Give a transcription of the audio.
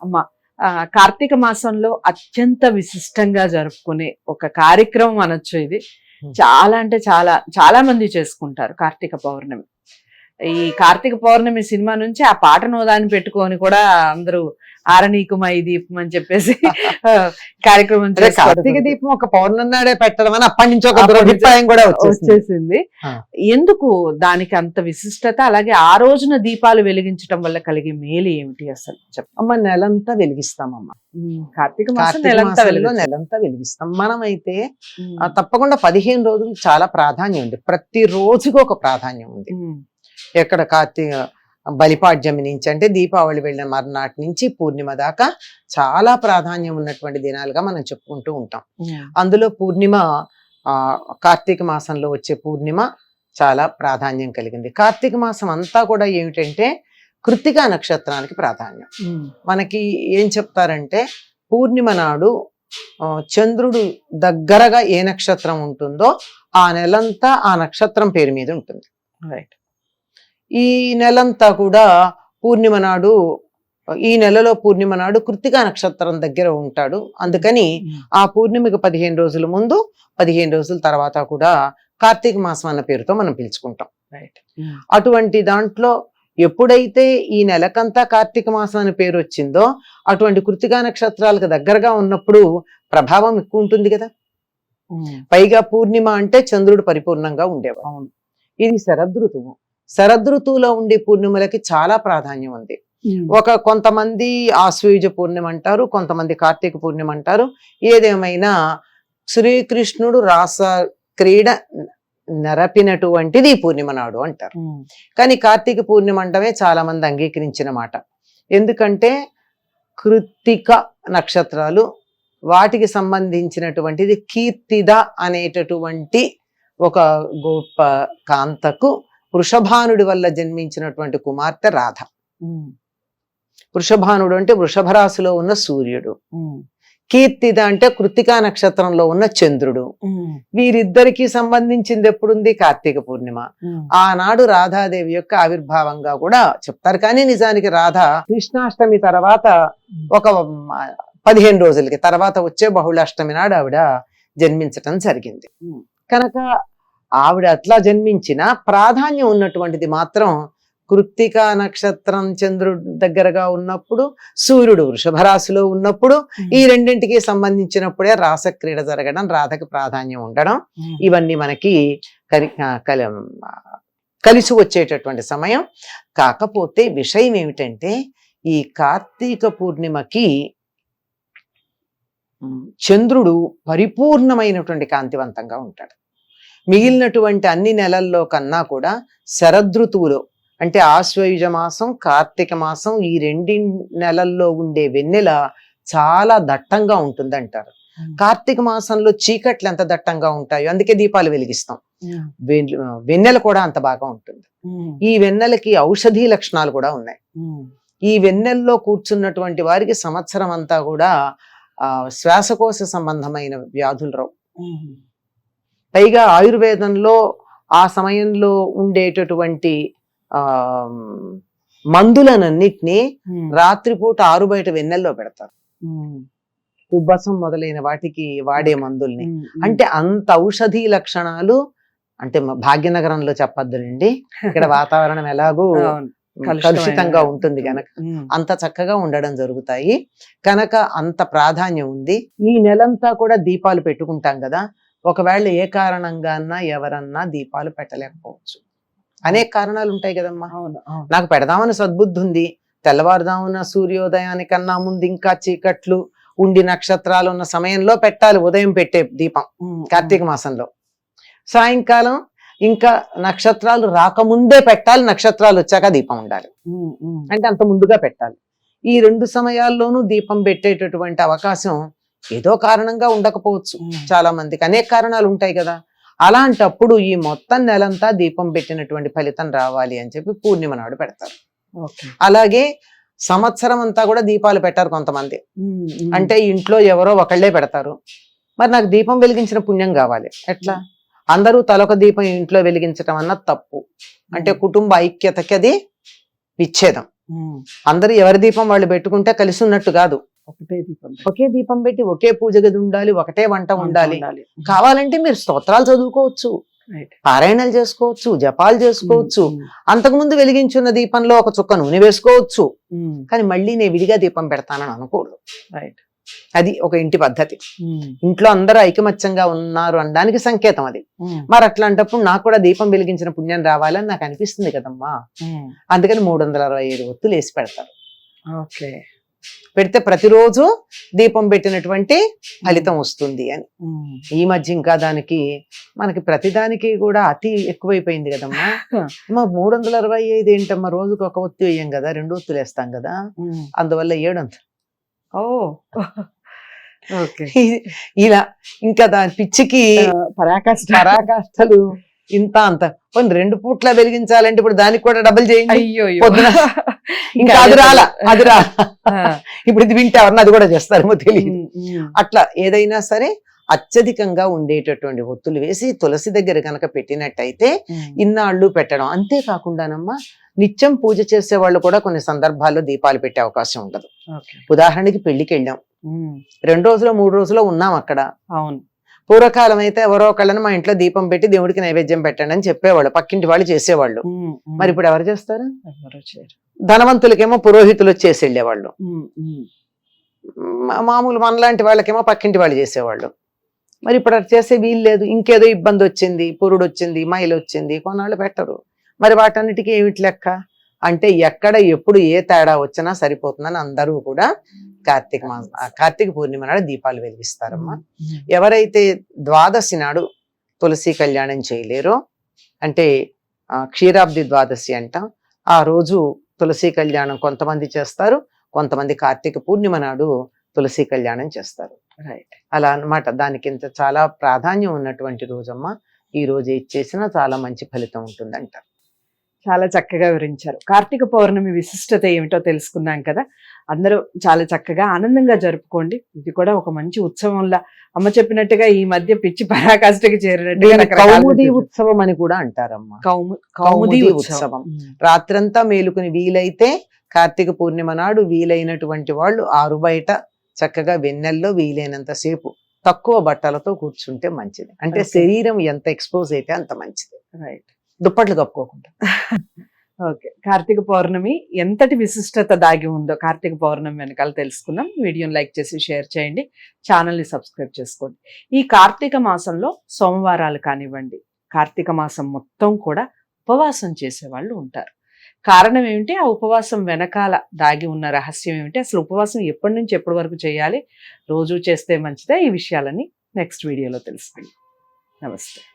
అమ్మ, కార్తీక మాసంలో అత్యంత విశిష్టంగా జరుపుకునే ఒక కార్యక్రమం అనొచ్చు ఇది. చాలా అంటే చాలా చాలా మంది చేసుకుంటారు కార్తీక పౌర్ణమి. ఈ కార్తీక పౌర్ణమి సినిమా నుంచి ఆ పాట నోదాన్ని పెట్టుకొని కూడా అందరూ ఆరణీకుమై దీపం అని చెప్పేసి కార్యక్రమం కార్తీక దీపం ఒక పౌర్ణమి నాడే పెట్టడం అని అప్పటి నుంచి ఒక అభిప్రాయం కూడా వచ్చేసింది. ఎందుకు దానికి అంత విశిష్టత, అలాగే ఆ రోజున దీపాలు వెలిగించడం వల్ల కలిగే మేలు ఏమిటి అసలు అమ్మ? నెలంతా వెలిగిస్తామమ్మా. కార్తీక మాసం నెలంతా వెలిగిస్తాం. మనమైతే తప్పకుండా 15 రోజులు చాలా ప్రాధాన్యం ఉంది. ప్రతి రోజుకి ఒక ప్రాధాన్యం ఉంది. ఎక్కడ కార్తీక బలిపాడ్యమి నుంచి అంటే దీపావళి వెళ్ళిన మర్నాటి నుంచి పూర్ణిమ దాకా చాలా ప్రాధాన్యం ఉన్నటువంటి దినాలుగా మనం చెప్పుకుంటూ ఉంటాం. అందులో పూర్ణిమ, కార్తీక మాసంలో వచ్చే పూర్ణిమ చాలా ప్రాధాన్యం కలిగింది. కార్తీక మాసం అంతా కూడా ఏమిటంటే కృత్తికా నక్షత్రానికి ప్రాధాన్యం. మనకి ఏం చెప్తారంటే పూర్ణిమ నాడు చంద్రుడు దగ్గరగా ఏ నక్షత్రం ఉంటుందో ఆ నెలంతా ఆ నక్షత్రం పేరు మీద ఉంటుంది. రైట్. ఈ నెలంతా కూడా పూర్ణిమ నాడు, ఈ నెలలో పూర్ణిమ నాడు కృత్తికా నక్షత్రం దగ్గర ఉంటాడు. అందుకని ఆ పూర్ణిమకి 15 రోజుల ముందు 15 రోజుల తర్వాత కూడా కార్తీక మాసం అన్న పేరుతో మనం పిలుచుకుంటాం. రైట్. అటువంటి దాంట్లో ఎప్పుడైతే ఈ నెలకంతా కార్తీక మాసం అనే పేరు వచ్చిందో అటువంటి కృత్తికా నక్షత్రాలకు దగ్గరగా ఉన్నప్పుడు ప్రభావం ఎక్కువ ఉంటుంది కదా. పైగా పూర్ణిమ అంటే చంద్రుడు పరిపూర్ణంగా ఉండేవాడు. ఇది శరదృతువు. శరదృతువులో ఉండే పూర్ణిమలకి చాలా ప్రాధాన్యం ఉంది. కొంతమంది ఆశ్వయుజ పూర్ణిమ అంటారు, కొంతమంది కార్తీక పూర్ణిమ అంటారు. ఏదేమైనా శ్రీకృష్ణుడు రాస క్రీడ నరపినటువంటిది ఈ పూర్ణిమ నాడు అంటారు. కానీ కార్తీక పూర్ణిమ అంటమే చాలా మంది అంగీకరించిన మాట. ఎందుకంటే కృత్తిక నక్షత్రాలు, వాటికి సంబంధించినటువంటిది కీర్తిద అనేటటువంటి ఒక గొప్ప కాంతకు వృషభానుడి వల్ల జన్మించినటువంటి కుమార్తె రాధ. వృషభానుడు అంటే వృషభ రాశిలో ఉన్న సూర్యుడు, కీర్తిద అంటే కృత్తికా నక్షత్రంలో ఉన్న చంద్రుడు. వీరిద్దరికి సంబంధించింది ఎప్పుడుంది? కార్తీక పూర్ణిమ. ఆనాడు రాధాదేవి యొక్క ఆవిర్భావంగా కూడా చెప్తారు. కానీ నిజానికి రాధ కృష్ణాష్టమి తర్వాత ఒక 15 రోజులకి తర్వాత వచ్చే బహుళాష్టమి నాడు ఆవిడ జన్మించటం జరిగింది. కనుక ఆవిడ అట్లా జన్మించిన ప్రాధాన్యం ఉన్నటువంటిది మాత్రం కృత్తికా నక్షత్రం చంద్రుడు దగ్గరగా ఉన్నప్పుడు, సూర్యుడు వృషభ రాశిలో ఉన్నప్పుడు, ఈ రెండింటికి సంబంధించినప్పుడే రాసక్రీడ జరగడం, రాధకి ప్రాధాన్యం ఉండడం, ఇవన్నీ మనకి కలిసి వచ్చేటటువంటి సమయం. కాకపోతే విషయం ఏమిటంటే ఈ కార్తీక పూర్ణిమకి చంద్రుడు పరిపూర్ణమైనటువంటి కాంతివంతంగా ఉంటాడు. మిగిలినటువంటి అన్ని నెలల్లో కన్నా కూడా శరదృతువులో అంటే ఆశ్వయుజ మాసం, కార్తీక మాసం, ఈ 2 నెలల్లో ఉండే వెన్నెల చాలా దట్టంగా ఉంటుంది అంటారు. కార్తీక మాసంలో చీకట్లు ఎంత దట్టంగా ఉంటాయో అందుకే దీపాలు వెలిగిస్తాం. వెన్నెల కూడా అంత బాగా ఉంటుంది. ఈ వెన్నెలకి ఔషధీ లక్షణాలు కూడా ఉన్నాయి. ఈ వెన్నెల్లో కూర్చున్నటువంటి వారికి సంవత్సరం అంతా కూడా శ్వాసకోశ సంబంధమైన వ్యాధులు రావు. పైగా ఆయుర్వేదంలో ఆ సమయంలో ఉండేటటువంటి మందులనన్నిటినీ రాత్రిపూట 6 బయట వెన్నెల్లో పెడతారు. ఉబ్బసం మొదలైన వాటికి వాడే మందుల్ని. అంటే అంత ఔషధీ లక్షణాలు. అంటే భాగ్యనగరంలో చెప్పొద్దునండి, ఇక్కడ వాతావరణం ఎలాగూ కలుషితంగా ఉంటుంది కనుక అంత చక్కగా ఉండడం జరుగుతాయి. కనుక అంత ప్రాధాన్యం ఉంది. ఈ నెలంతా కూడా దీపాలు పెట్టుకుంటాం కదా. ఒకవేళ ఏ కారణంగా ఎవరన్నా దీపాలు పెట్టలేకపోవచ్చు. అనేక కారణాలు ఉంటాయి కదమ్మా. నాకు పెడదామని సద్బుద్ధి ఉంది, తెల్లవారుదామున సూర్యోదయానికన్నా ముందు ఇంకా చీకట్లు ఉండి నక్షత్రాలు ఉన్న సమయంలో పెట్టాలి ఉదయం పెట్టే దీపం కార్తీక మాసంలో. సాయంకాలం ఇంకా నక్షత్రాలు రాకముందే పెట్టాలి, నక్షత్రాలు వచ్చాక దీపం ఉండాలి. అంటే అంత ముందుగా పెట్టాలి. ఈ 2 సమయాల్లోనూ దీపం పెట్టేటటువంటి అవకాశం ఏదో కారణంగా ఉండకపోవచ్చు. చాలా మందికి అనేక కారణాలు ఉంటాయి కదా. అలాంటప్పుడు ఈ మొత్తం నెలంతా దీపం పెట్టినటువంటి ఫలితం రావాలి అని చెప్పి పూర్ణిమ నాడు పెడతారు. అలాగే సంవత్సరం అంతా కూడా దీపాలు పెట్టారు కొంతమంది. అంటే ఇంట్లో ఎవరో ఒకళ్ళే పెడతారు. మరి నాకు దీపం వెలిగించిన పుణ్యం కావాలి, ఎట్లా? అందరూ తలొక దీపం ఇంట్లో వెలిగించటం అన్నది తప్పు. అంటే కుటుంబ ఐక్యతకి అది విచ్ఛేదం. అందరూ ఎవరి దీపం వాళ్ళు పెట్టుకుంటే కలిసి ఉన్నట్టు కాదు. ఒకటే దీపం ఒకే దీపం పెట్టి ఒకే పూజ గది ఉండాలి, ఒకటే వంట ఉండాలి. కావాలంటే మీరు స్తోత్రాలు చదువుకోవచ్చు, పారాయణాలు చేసుకోవచ్చు, జపాలు చేసుకోవచ్చు, అంతకుముందు వెలిగించున్న దీపంలో ఒక చుక్క నూనె వేసుకోవచ్చు. కానీ మళ్ళీ నేను విడిగా దీపం పెడతానని అనకూడదు. అది ఒక ఇంటి పద్ధతి. ఇంట్లో అందరూ ఐకమత్యంగా ఉన్నారు అనడానికి సంకేతం అది. మరి అట్లాంటప్పుడు నాకు కూడా దీపం వెలిగించిన పుణ్యం రావాలని నాకు అనిపిస్తుంది కదమ్మా. అందుకని 365 ఒత్తులు వేసి పెడతారు. పెడితే ప్రతిరోజు దీపం పెట్టినటువంటి ఫలితం వస్తుంది అని. ఈ మధ్య ఇంకా మనకి ప్రతిదానికి కూడా అతి ఎక్కువైపోయింది కదమ్మా. మా 365 ఏంటమ్మా, రోజుకి ఒక ఒత్తి వేయం కదా, 2 ఒత్తులు వేస్తాం కదా, అందువల్ల 700. ఇలా ఇంకా దాని పిచ్చికి పరాకాష్ఠలు ఇంత అంత. కొన్ని 2 పూట్ల వెలిగించాలంటే ఇప్పుడు దానికి కూడా డబుల్ చేయండి. పొద్దున ఇంకా అది రాలా ఇప్పుడు ఇది వింటే ఎవరన్నా అది కూడా చేస్తారేమో తెలియదు. అట్లా ఏదైనా సరే అత్యధికంగా ఉండేటటువంటి ఒత్తులు వేసి తులసి దగ్గర కనుక పెట్టినట్టయితే ఇన్నాళ్ళు పెట్టడం. అంతేకాకుండానమ్మా నిత్యం పూజ చేసే వాళ్ళు కూడా కొన్ని సందర్భాల్లో దీపాలు పెట్టే అవకాశం ఉండదు. ఉదాహరణకి పెళ్లికి వెళ్ళాం, 2 రోజులో 3 రోజులో ఉన్నాం అక్కడ. అవును, పూర్వకాలం అయితే ఎవరో ఒకళ్ళని మా ఇంట్లో దీపం పెట్టి దేవుడికి నైవేద్యం పెట్టండి అని చెప్పేవాళ్ళు, పక్కింటి వాళ్ళు చేసేవాళ్ళు. మరి ఇప్పుడు ఎవరు చేస్తారు? ధనవంతులకేమో పురోహితులు వచ్చేసి వెళ్ళేవాళ్ళు, మామూలు మనలాంటి వాళ్ళకేమో పక్కింటి వాళ్ళు చేసేవాళ్ళు. మరి ఇప్పుడు అది చేసే వీలు లేదు. ఇంకేదో ఇబ్బంది వచ్చింది, పురుడు వచ్చింది, మైలు వచ్చింది, కొన్నాళ్ళు పెట్టరు. మరి వాటన్నిటికీ ఏమిటి లెక్క అంటే ఎక్కడ ఎప్పుడు ఏ తేడా వచ్చినా సరిపోతుందని అందరూ కూడా కార్తీక పూర్ణిమ నాడు దీపాలు వెలిగిస్తారమ్మా. ఎవరైతే ద్వాదశి నాడు తులసి కళ్యాణం చేయలేరో, అంటే క్షీరాబ్ది ద్వాదశి అంట, ఆ రోజు తులసి కళ్యాణం కొంతమంది చేస్తారు, కొంతమంది కార్తీక పూర్ణిమ నాడు తులసి కళ్యాణం చేస్తారు. అలా అన్నమాట. దానికి ఇంత చాలా ప్రాధాన్యం ఉన్నటువంటి రోజమ్మా. ఈ రోజు ఏది చేసినా చాలా మంచి ఫలితం ఉంటుందంట. చాలా చక్కగా వివరించారు. కార్తీక పౌర్ణమి విశిష్టత ఏమిటో తెలుసుకున్నాం కదా. అందరూ చాలా చక్కగా ఆనందంగా జరుపుకోండి. ఇది కూడా ఒక మంచి ఉత్సవంలా అమ్మ చెప్పినట్టుగా ఈ మధ్య పిచ్చి పరాకాష్ఠకి చేరినట్టుగా కౌముది ఉత్సవం అని కూడా అంటారమ్మా. కౌముది ఉత్సవం. రాత్రంతా మేలుకుని వీలైతే కార్తీక పూర్ణిమ నాడు వీలైనటువంటి వాళ్ళు ఆరుబయట చక్కగా వెన్నెల్లో వీలైనంత సేపు తక్కువ బట్టలతో కూర్చుంటే మంచిది. అంటే శరీరం ఎంత ఎక్స్పోజ్ అయితే అంత మంచిది. దుప్పట్లు కప్పుకోకుండా. ఓకే, కార్తీక పౌర్ణమి ఎంతటి విశిష్టత దాగి ఉందో కార్తీక పౌర్ణమి వెనకాల తెలుసుకుందాం. వీడియోని లైక్ చేసి షేర్ చేయండి, ఛానల్ని సబ్స్క్రైబ్ చేసుకోండి. ఈ కార్తీక మాసంలో సోమవారాలు కానివ్వండి, కార్తీక మాసం మొత్తం కూడా ఉపవాసం చేసేవాళ్ళు ఉంటారు. కారణం ఏమిటి, ఆ ఉపవాసం వెనకాల దాగి ఉన్న రహస్యం ఏమిటి, అసలు ఉపవాసం ఎప్పటి నుంచి ఎప్పటి వరకు చేయాలి, రోజు చేస్తే మంచిదా, ఈ విషయాలని నెక్స్ట్ వీడియోలో తెలుసుకుందాం. నమస్తే.